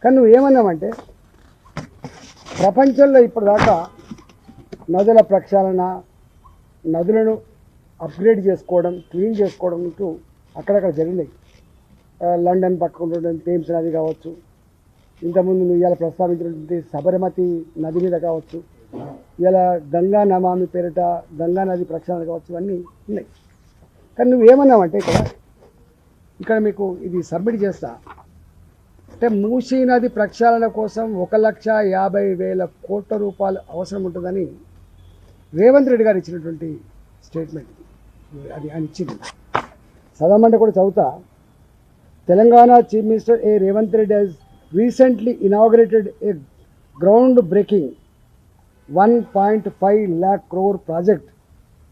కానీ నువ్వు ఏమన్నావంటే ప్రపంచంలో ఇప్పటిదాకా నదుల ప్రక్షాళన, నదులను అప్గ్రేడ్ చేసుకోవడం, క్లీన్ చేసుకోవడం అంటూ అక్కడక్కడ జరిగినాయి. లండన్ పక్కన థేమ్స్ నది కావచ్చు, ఇంతకుముందు నువ్వు ఇవాళ ప్రస్తావించినటువంటి సబర్మతి నది మీద కావచ్చు, ఇలా గంగా నమామి పేరిట గంగా నది ప్రక్షాళన కావచ్చు, ఇవన్నీ ఉన్నాయి. కానీ నువ్వేమన్నావంటే ఇక్కడ మీకు ఇది సబ్మిట్ చేస్తా అంటే మూసీ నది ప్రక్షాళన కోసం 1,50,000 కోట్ల రూపాయలు అవసరం ఉంటుందని రేవంత్ రెడ్డి గారు ఇచ్చినటువంటి స్టేట్మెంట్. అది ఆయన ఇచ్చింది చదవమంటే కూడా చదువుతా. Telangana chief minister A Revanth Reddy has recently inaugurated a ground-breaking 1.5 lakh crore project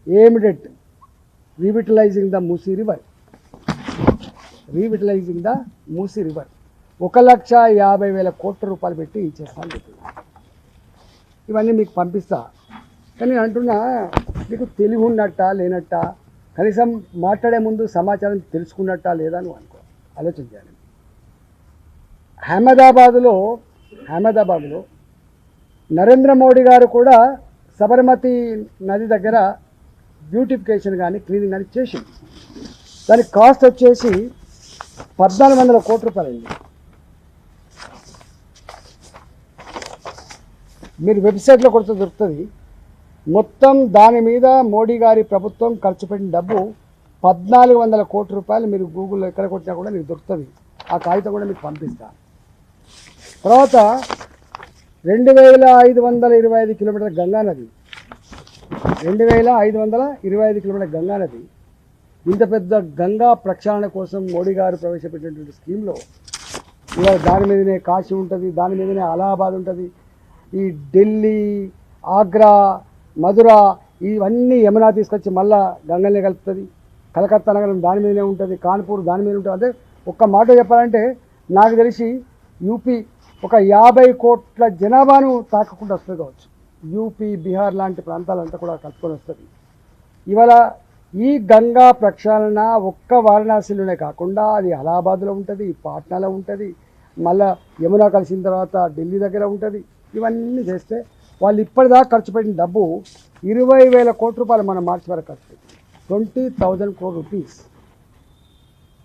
aimed at revitalizing the Musi River. 1,50,000 కోట్ల రూపాయలు పెట్టి ఇచ్చేస్తాను చెప్పింది. ఇవన్నీ మీకు పంపిస్తా. కానీ నేను అంటున్నా, మీకు తెలివి ఉన్నట్టా లేనట్టా, కనీసం మాట్లాడే ముందు సమాచారం తెలుసుకున్నట్టా లేదా అని అనుకో, ఆలోచన చేయాలి. అహ్మదాబాద్లో నరేంద్ర మోడీ గారు కూడా సబర్మతి నది దగ్గర బ్యూటిఫికేషన్ కానీ క్లీనింగ్ కానీ చేసింది. దానికి కాస్ట్ వచ్చేసి 1,400 కోట్ల రూపాయలు అయింది. మీరు వెబ్సైట్లో కొడితే దొరుకుతుంది. మొత్తం దాని మీద మోడీ గారి ప్రభుత్వం ఖర్చు పెట్టిన డబ్బు 1,400 కోట్ల రూపాయలు. మీరు గూగుల్లో ఎక్కడ కొట్టినా కూడా మీకు దొరుకుతుంది. ఆ కాగితం కూడా మీకు పంపిస్తా. తర్వాత 2,525 కిలోమీటర్ల గంగానది, 2,525 కిలోమీటర్ల గంగానది. ఇంత పెద్ద గంగా ప్రక్షాళన కోసం మోడీ గారు ప్రవేశపెట్టినటువంటి స్కీమ్లో ఇవాళ దాని మీదనే కాశీ ఉంటుంది, దాని మీదనే అలహాబాద్ ఉంటుంది, ఈ ఢిల్లీ, ఆగ్రా, మధుర ఇవన్నీ యమునా తీసుకొచ్చి మళ్ళా గంగల్ని కలుపుతుంది. కలకత్తా నగరం దాని మీదనే ఉంటుంది, కాన్పూర్ దాని మీద ఉంటుంది. అంటే ఒక్క మాట చెప్పాలంటే నాకు తెలిసి యూపీ ఒక 50 కోట్ల జనాభాను తాకకుండా వస్తుంది కావచ్చు. యూపీ, బీహార్ లాంటి ప్రాంతాలంతా కూడా కలుపుకొని వస్తుంది. ఇవాళ ఈ గంగా ప్రక్షాళన ఒక్క వారణాసిలోనే కాకుండా అది అలహాబాద్లో ఉంటుంది, పాట్నాలో ఉంటుంది, మళ్ళీ యమునా కలిసిన తర్వాత ఢిల్లీ దగ్గర ఉంటుంది. ఇవన్నీ చేస్తే వాళ్ళు ఇప్పటిదాకా ఖర్చు పెట్టిన డబ్బు 20,000 కోట్ల రూపాయలు మనం మార్చి వరకు ఖర్చు పెట్టి 20,000 crore rupees,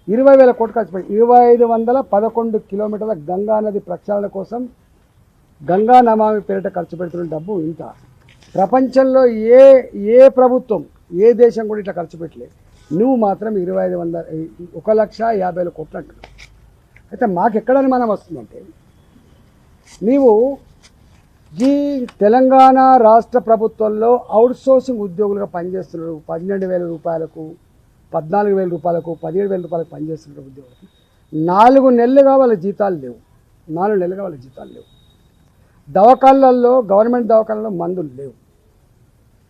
20,000 కోట్లు ఖర్చు పెట్టి 2,511 కిలోమీటర్ల గంగా నది ప్రక్షాళన కోసం గంగా నమామి పేరిట ఖర్చు పెడుతున్న డబ్బు ఇంత. ప్రపంచంలో ఏ ప్రభుత్వం, ఏ దేశం కూడా ఇట్లా ఖర్చు పెట్టలేదు. నువ్వు మాత్రం 1,50,000 కోట్లు అంటున్నావు. అయితే మాకెక్కడని మనం వస్తుందంటే, నీవు ఈ తెలంగాణ రాష్ట్ర ప్రభుత్వంలో అవుట్సోర్సింగ్ ఉద్యోగులుగా పనిచేస్తున్నారు. 12,000 రూపాయలకు, 14,000 రూపాయలకు, 17,000 రూపాయలకు పనిచేస్తున్న ఉద్యోగులకి 4 నెలలుగా వాళ్ళ జీతాలు లేవు. 4 నెలలుగా వాళ్ళ జీతాలు లేవు. దవాఖానాలలో, గవర్నమెంట్ దవాఖానాలలో మందులు లేవు.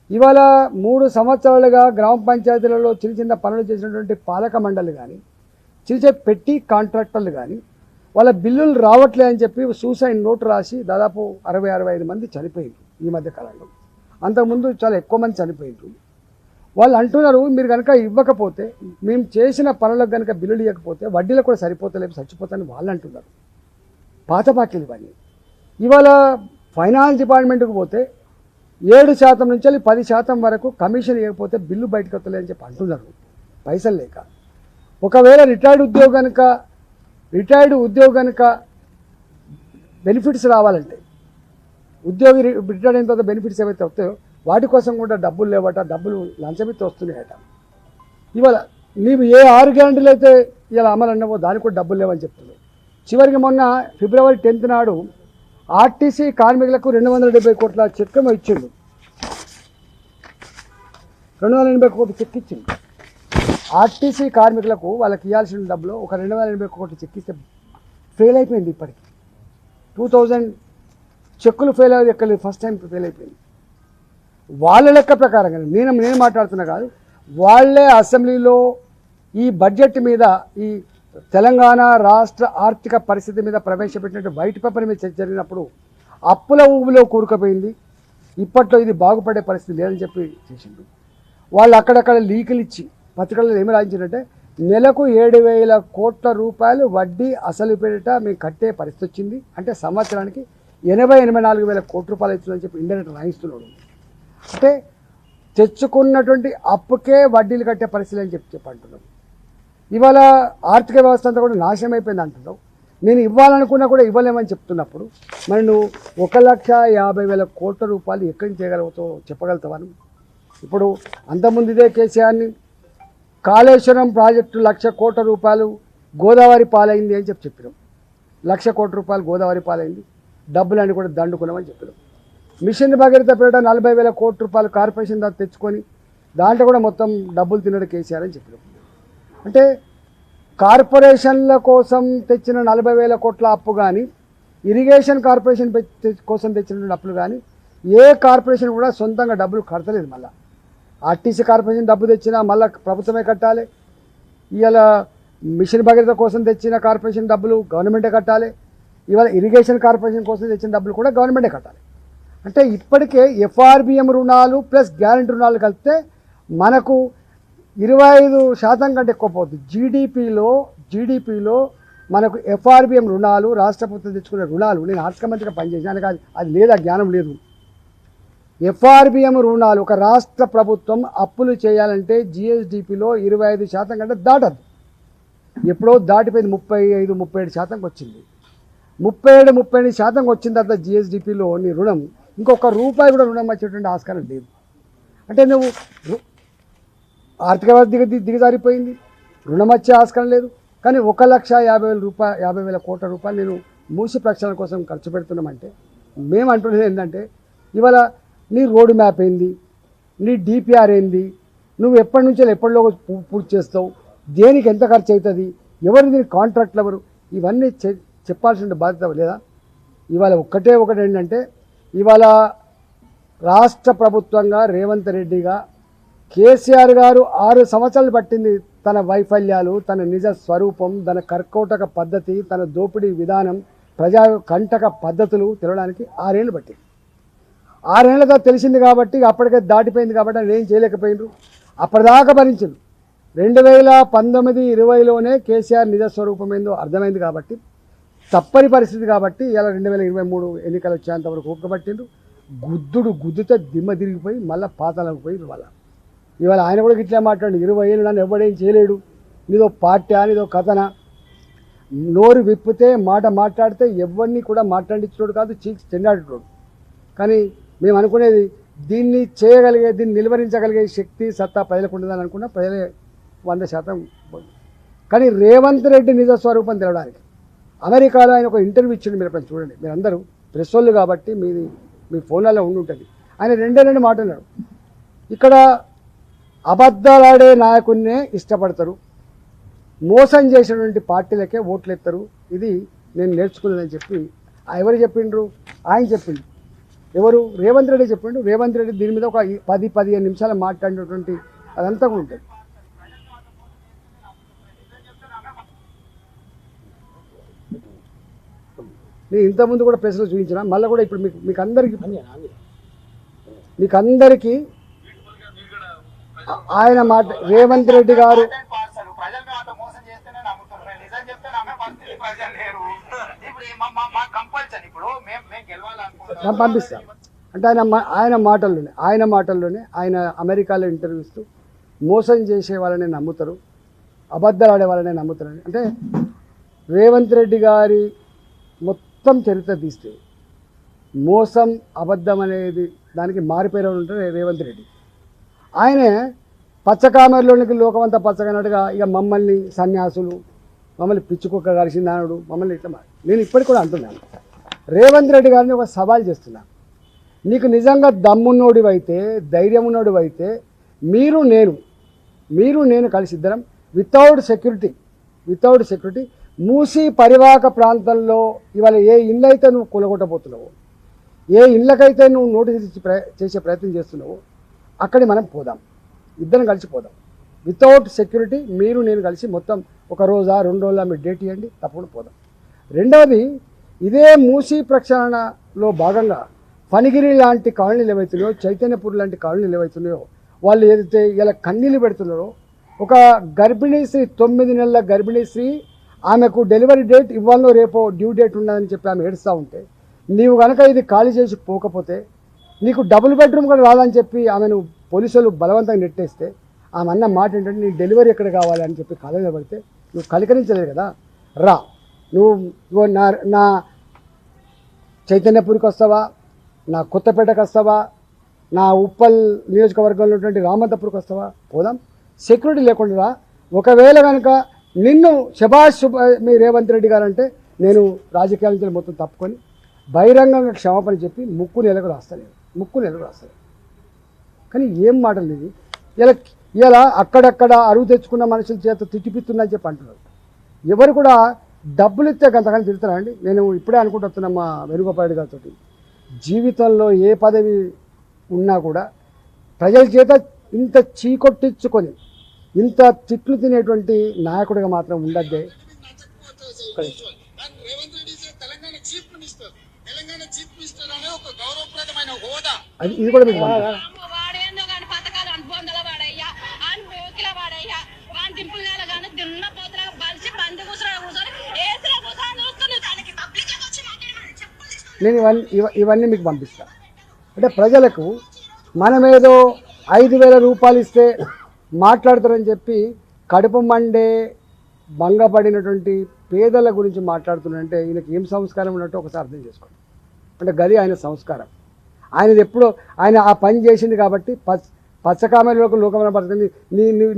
ఇవాళ 3 సంవత్సరాలుగా గ్రామ పంచాయతీలలో చిన్న చిన్న పనులు చేసినటువంటి పాలక మండలి కానీ, చిన్న పెట్టి కాంట్రాక్టర్లు కానీ వాళ్ళ బిల్లులు రావట్లే అని చెప్పి సూసైడ్ నోటు రాసి దాదాపు 60-65 మంది చనిపోయారు ఈ మధ్య కాలంలో. అంతకుముందు చాలా ఎక్కువ మంది చనిపోయారు. వాళ్ళు అంటున్నారు, మీరు కనుక ఇవ్వకపోతే, మేము చేసిన పనులకు కనుక బిల్లులు ఇవ్వకపోతే వడ్డీలకు కూడా సరిపోతలేవు, చచ్చిపోతాయని వాళ్ళు అంటున్నారు. పాత బాకీలు ఇవన్నీ. ఇవాళ ఫైనాన్స్ డిపార్ట్మెంట్కి పోతే 7% నుంచి 10% వరకు కమిషన్ ఇవ్వకపోతే బిల్లు బయటకు వస్తలే అని చెప్పి అంటున్నారు, పైసలు లేక. ఒకవేళ రిటైర్డ్ ఉద్యోగి కనుక బెనిఫిట్స్ రావాలంటే, ఉద్యోగి రిటైర్డ్ అయిన తర్వాత బెనిఫిట్స్ ఏవైతే వస్తాయో వాటి కోసం కూడా డబ్బులు లేవట, డబ్బులు లంచమిత్తి వస్తున్నాయట. ఇవాళ నీవు ఏ 6 గ్యారెంటీలు అయితే ఇలా అమలు అన్నావో దానికి కూడా డబ్బులు లేవని చెప్తున్నావు. చివరికి మొన్న February 10th నాడు ఆర్టీసీ కార్మికులకు 270 కోట్ల చెక్ ఇచ్చిండు. 280 కోట్ల చెక్ ఇచ్చిండు ఆర్టీసీ కార్మికులకు. వాళ్ళకి ఇవ్వాల్సిన డబ్బులో ఒక 280 కోట్ల చెక్ ఇస్తే ఫెయిల్ అయిపోయింది. ఇప్పటికి 2000 చెక్కులు ఫెయిల్ అయ్యేది ఎక్కడ ఫస్ట్ టైం ఫెయిల్ అయిపోయింది. వాళ్ళ లెక్క ప్రకారంగా నేను మాట్లాడుతున్నా కాదు, వాళ్ళే అసెంబ్లీలో ఈ బడ్జెట్ మీద, ఈ తెలంగాణ రాష్ట్ర ఆర్థిక పరిస్థితి మీద ప్రవేశపెట్టినట్టు వైట్ పేపర్ మీద చర్చ జరిగినప్పుడు అప్పుల ఊబిలో కూరుకుపోయింది. ఇప్పట్లో ఇది బాగుపడే పరిస్థితి లేదని చెప్పి చేసిండు. వాళ్ళు అక్కడక్కడ లీకులు ఇచ్చి పత్రికల్లో ఏమి రాయించారంటే నెలకు 7,000 కోట్ల రూపాయలు వడ్డీ అసలు పేరిట మేము కట్టే పరిస్థితి వచ్చింది. అంటే సంవత్సరానికి 84,000 కోట్ల రూపాయలు అవుతుందని చెప్పి ఇండైరెక్ట్ రాయిస్తున్నాడు. అంటే తెచ్చుకున్నటువంటి అప్పుకే వడ్డీలు కట్టే పరిస్థితి అని చెప్పి అంటున్నాం. ఇవాళ ఆర్థిక వ్యవస్థ అంతా కూడా నాశనం అయిపోయింది అంటున్నావు. నేను ఇవ్వాలనుకున్నా కూడా ఇవ్వలేమని చెప్తున్నప్పుడు మరి నువ్వు 1,50,000 కోట్ల రూపాయలు ఎక్కడి నుంచి చేయగలుగుతావు చెప్పగలుగుతావా? ఇప్పుడు అంతకుముందు ఇదే కేసీఆర్ని కాళేశ్వరం ప్రాజెక్టు 1,00,000 కోట్ల రూపాయలు గోదావరి పాలైంది అని చెప్పినాం. 1,00,000 కోట్ల రూపాయలు గోదావరి పాలైంది, డబ్బులన్నీ కూడా దండుకున్నామని చెప్పినాం. మిషన్ భగీరథ పేరిట 40,000 కోట్ల రూపాయలు కార్పొరేషన్ దాకా తెచ్చుకొని దాంట్లో కూడా మొత్తం డబ్బులు తినడు కేసీఆర్ అని చెప్పినాం. అంటే కార్పొరేషన్ల కోసం తెచ్చిన 40,000 కోట్ల అప్పు కానీ, ఇరిగేషన్ కార్పొరేషన్ కోసం తెచ్చిన అప్పులు కానీ ఏ కార్పొరేషన్ కూడా సొంతంగా డబ్బులు కడతలేదు. మళ్ళీ ఆర్టీసీ కార్పొరేషన్ డబ్బు తెచ్చినా మళ్ళీ ప్రభుత్వమే కట్టాలి. ఇవాళ మిషన్ భగీరథ కోసం తెచ్చిన కార్పొరేషన్ డబ్బులు గవర్నమెంటే కట్టాలి. ఇవాళ ఇరిగేషన్ కార్పొరేషన్ కోసం తెచ్చిన డబ్బులు కూడా గవర్నమెంటే కట్టాలి. అంటే ఇప్పటికే ఎఫ్ఆర్బిఎం రుణాలు ప్లస్ గ్యారెంటీ రుణాలు కలిపితే మనకు 25% కంటే ఎక్కువ పోతుంది. జీడిపిలో మనకు ఎఫ్ఆర్బిఎం రుణాలు, రాష్ట్ర ప్రభుత్వం తెచ్చుకునే రుణాలు, నేను ఆర్థిక మంత్రిగా పనిచేసాను కానీ అది లేదా జ్ఞానం లేదు. ఎఫ్ఆర్బిఎం రుణాలు ఒక రాష్ట్ర ప్రభుత్వం అప్పులు చేయాలంటే జిఎస్డిపిలో 25% కంటే దాటదు. ఎప్పుడో దాటిపోయింది, 35-37% వచ్చింది. 37-38% వచ్చిన తర్వాత జిఎస్డిపిలో నీ రుణం ఇంకొక రూపాయి కూడా రుణం వచ్చేటువంటి ఆస్కారం లేదు. అంటే నువ్వు ఆర్థిక వ్యవస్థ దిగజారిపోయింది, రుణం వచ్చే ఆస్కారం లేదు. కానీ 1,50,000 కోట్ల రూపాయలు నేను మూసి ప్రక్షాళన కోసం ఖర్చు పెడుతున్నామంటే మేము అంటున్నది ఏంటంటే ఇవాళ నీ రోడ్ మ్యాప్ ఏంది, నీ డిపిఆర్ ఏంది, నువ్వు ఎప్పటి నుంచో ఎప్పటిలోగా పూర్తి చేస్తావు, దేనికి ఎంత ఖర్చు అవుతుంది, ఎవరు దీని కాంట్రాక్ట్లు ఎవరు, ఇవన్నీ చెప్పాల్సిన బాధ్యత లేదా? ఇవాళ ఒకటి ఏంటంటే ఇవాళ రాష్ట్ర ప్రభుత్వంగా రేవంత్ రెడ్డిగా కేసీఆర్ గారు 6 సంవత్సరాలు పట్టింది తన వైఫల్యాలు, తన నిజ స్వరూపం, తన కర్కోటక పద్ధతి, తన దోపిడీ విధానం, ప్రజా కంటక పద్ధతులు తెలవడానికి 6 ఏళ్ళు పట్టింది. 6 ఏళ్ళగా తెలిసింది కాబట్టి అప్పటికే దాటిపోయింది కాబట్టి ఆయన ఏం చేయలేకపోయినారు. అప్పటిదాకా భరించింది. 2019-20లోనే కేసీఆర్ నిజ స్వరూపం ఏందో అర్థమైంది కాబట్టి తప్పని పరిస్థితి కాబట్టి ఇలా 2023 ఎన్నికలు వచ్చేంత వరకు ఊక్కబట్టిండ్రు. గుద్దితే దిమ్మ తిరిగిపోయి మళ్ళీ పాతాలకు పోయి ఇవాళ ఆయన కూడా ఇట్లా మాట్లాడు, 20 ఏళ్ళు నన్ను ఎవడేం చేయలేడు, నీదో పార్టీ నీదో కథన, నోరు విప్పితే మాట మాట్లాడితే ఎవరిని కూడా మాట్లాడించినోడు కాదు, చీక్స్ చెండాడేటోడు. కానీ మేము అనుకునేది దీన్ని చేయగలిగే, దీన్ని నిలువరించగలిగే శక్తి సత్తా ప్రజలకు ఉండదని అనుకున్నా. ప్రజలే 100%. కానీ రేవంత్ రెడ్డి నిజ స్వరూపం తెలవడానికి అమెరికాలో ఆయన ఒక ఇంటర్వ్యూ ఇచ్చిండు. మీరు ఎప్పుడు చూడండి, మీరు అందరూ ప్రెస్ వాళ్ళు కాబట్టి మీ ఫోన్లలో ఉండి. ఆయన 2 మాట్లాడారు. ఇక్కడ అబద్ధాలాడే నాయకున్నే ఇష్టపడతారు, మోసం చేసినటువంటి పార్టీలకే ఓట్లు ఎత్తారు, ఇది నేను నేర్చుకున్నానని చెప్పి ఎవరు చెప్పిండ్రు? ఆయన చెప్పిండు. ఎవరు? రేవంత్ రెడ్డి చెప్పిండు. రేవంత్ రెడ్డి దీని మీద ఒక 10-15 నిమిషాలు మాట్లాడినటువంటి అదంతా కూడా ఉంటుంది. నేను ఇంతకుముందు కూడా ప్రెస్లో చూపించిన, మళ్ళీ కూడా ఇప్పుడు మీకు అందరికీ ఆయన మాట రేవంత్ రెడ్డి గారు పంపిస్తాను అంటే ఆయన మాటల్లోనే ఆయన అమెరికాలో ఇంటర్వ్యూ ఇస్తూ మోసం చేసే వాళ్ళని నమ్ముతారు, అబద్ధాలు ఆడే వాళ్ళని నమ్ముతారని. అంటే రేవంత్ రెడ్డి గారి మొత్తం చరిత్ర తీస్తే మోసం, అబద్ధం అనేది దానికి మారిపోయిన ఉంటారు రేవంత్ రెడ్డి. ఆయనే పచ్చకామెరలోనికి లోకమంతా పచ్చగనట్టుగా ఇక మమ్మల్ని సన్యాసులు, మమ్మల్ని పిచ్చుకుక్క కలిసిందానుడు, మమ్మల్ని ఇట్లా నేను ఇప్పటికి కూడా అంటున్నాను. రేవంత్ రెడ్డి గారిని ఒక సవాల్ చేస్తున్నాను. నీకు నిజంగా దమ్మున్నోడివైతే, ధైర్యం ఉన్నోడివైతే మీరు నేను కలిసి ఇద్దరం వితౌట్ సెక్యూరిటీ మూసీ పరివాహక ప్రాంతంలో ఇవాళ ఏ ఇళ్ళు అయితే నువ్వు కూలగొట్టబోతున్నావో, ఏ ఇళ్ళకైతే నువ్వు నోటీస్ ఇచ్చి చేసే ప్రయత్నం చేస్తున్నావో అక్కడి మనం పోదాం, ఇద్దరం కలిసి పోదాం. వితౌట్ సెక్యూరిటీ నేను కలిసి మొత్తం 1 రోజా 2 రోజుల మీరు డేట్ ఇవ్వండి, తప్పకుండా పోదాం. రెండవది, ఇదే మూసీ ప్రక్షాళనలో భాగంగా ఫణిగిరి లాంటి కాలనీలు ఏవైతున్నాయో, చైతన్యపూర్ లాంటి కాలనీలు ఏవైతున్నాయో, వాళ్ళు ఏదైతే ఇలా కన్నీళ్ళు పెడుతున్నారో ఒక గర్భిణీ స్త్రీ 9 నెలల గర్భిణీ స్త్రీ ఆమెకు డెలివరీ డేట్ ఇవ్వాలో రేపో డ్యూ డేట్ ఉన్నదని చెప్పి ఆమె ఏడుస్తూ ఉంటే నీవు కనుక ఇది ఖాళీ చేసి పోకపోతే నీకు డబుల్ బెడ్రూమ్ కూడా రాదని చెప్పి ఆమెను పోలీసులు బలవంతంగా నెట్టేస్తే ఆమె అన్న మాట ఏంటంటే నీ డెలివరీ ఎక్కడ కావాలి అని చెప్పి కళ నిలబడితే నువ్వు కలికరించలేదు కదా. రా నువ్వు నా చైతన్యపూరికి వస్తావా, నా కొత్తపేటకు వస్తావా, నా ఉప్పల్ నియోజకవర్గంలో ఉన్నటువంటి రామంతపూర్కి వస్తావా, పోదాం. సెక్యూరిటీ లేకుండా రా. ఒకవేళ కనుక నిన్ను శభాష్ మీ రేవంత్ రెడ్డి గారు అంటే నేను రాజకీయాల నుంచి మొత్తం తప్పుకొని బహిరంగంగా క్షమాపణ చెప్పి ముక్కు నెలకు రాస్తాను. కానీ ఏం మాటలు ఇది. ఇలా అక్కడక్కడ అరువు తెచ్చుకున్న మనుషుల చేత తిట్టిపిస్తుందని చెప్పి అంటున్నారు. ఎవరు కూడా డబ్బులు ఇస్తే గంతకాలం తిడతారండి. నేను ఇప్పుడే అనుకుంటున్నా మా వేణుగోపాల్ గారితో, జీవితంలో ఏ పదవి ఉన్నా కూడా ప్రజల చేత ఇంత చీకొట్టించుకొని ఇంత తిట్లు తినేటువంటి నాయకుడిగా మాత్రం ఉండద్దే. అది ఇది కూడా మీకు నేను ఇవన్నీ మీకు పంపిస్తాను. అంటే ప్రజలకు మనమేదో 5,000 రూపాయలు ఇస్తే మాట్లాడతారని చెప్పి కడుపు మండే భంగపడినటువంటి పేదల గురించి మాట్లాడుతున్నారంటే ఈయనకి ఏం సంస్కారం ఉన్నట్టు ఒకసారి అర్థం చేసుకోండి. అంటే గది ఆయన సంస్కారం. ఆయనది ఎప్పుడో ఆయన ఆ పని చేసింది కాబట్టి పచ్చకామెలోకి లోకమైన పడుతుంది.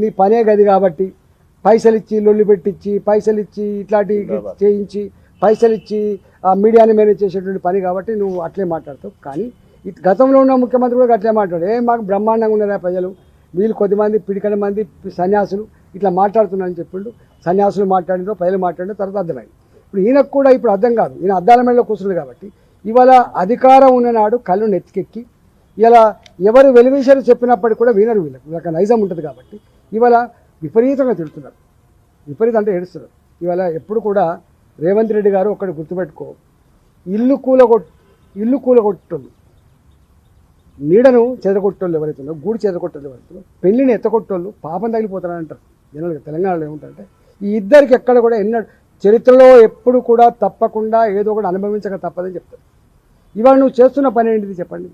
నీ పనే గది కాబట్టి పైసలు ఇచ్చి లొల్లి పెట్టించి పైసలు ఇచ్చి ఇట్లాంటి చేయించి పైసలు ఇచ్చి మీడియాని మేనేజ్ చేసేటువంటి పని కాబట్టి నువ్వు అట్లే మాట్లాడతావు. కానీ గతంలో ఉన్న ముఖ్యమంత్రి కూడా అట్లే మాట్లాడు. మాకు బ్రహ్మాండంగా ఉన్నారా ప్రజలు, వీళ్ళు కొద్దిమంది పిడికల మంది సన్యాసులు ఇట్లా మాట్లాడుతున్నారని చెప్పిండు. సన్యాసులు మాట్లాడినో ప్రజలు మాట్లాడినో తర్వాత అర్థమైంది. ఇప్పుడు ఈయనకు కూడా ఇప్పుడు అర్థం కాదు. ఈయన అద్దాల మేడలో కూర్చున్నాడు కాబట్టి ఇవాళ అధికారం ఉన్ననాడు కళ్ళు నెత్తికెక్కి ఇలా ఎవరు వెలివేశారు చెప్పినప్పటికీ కూడా వినరు. వీళ్ళకి నైజం ఉంటుంది కాబట్టి ఇవాళ విపరీతంగా తిడుతున్నారు. విపరీతం అంటే ఏడుస్తున్నారు. ఇవాళ ఎప్పుడు కూడా రేవంత్ రెడ్డి గారు ఒకటి గుర్తుపెట్టుకో, ఇల్లు కూలగొట్టోళ్ళు, నీడను చెదరగొట్టోళ్ళు ఎవరైతున్నారో, గూడు చెదరగొట్టోళ్ళు ఎవరైతున్నారో, పెళ్లిని ఎత్తగొట్టోళ్ళు పాపం తగిలిపోతారంటారు జనాలుగా. తెలంగాణలో ఏముంటారంటే ఈ ఇద్దరికి ఎక్కడ కూడా చరిత్రలో ఎప్పుడు కూడా తప్పకుండా ఏదో ఒకటి అనుభవించక తప్పదని చెప్తారు. ఇవాళ నువ్వు చేస్తున్న పని ఏంటిది చెప్పండి.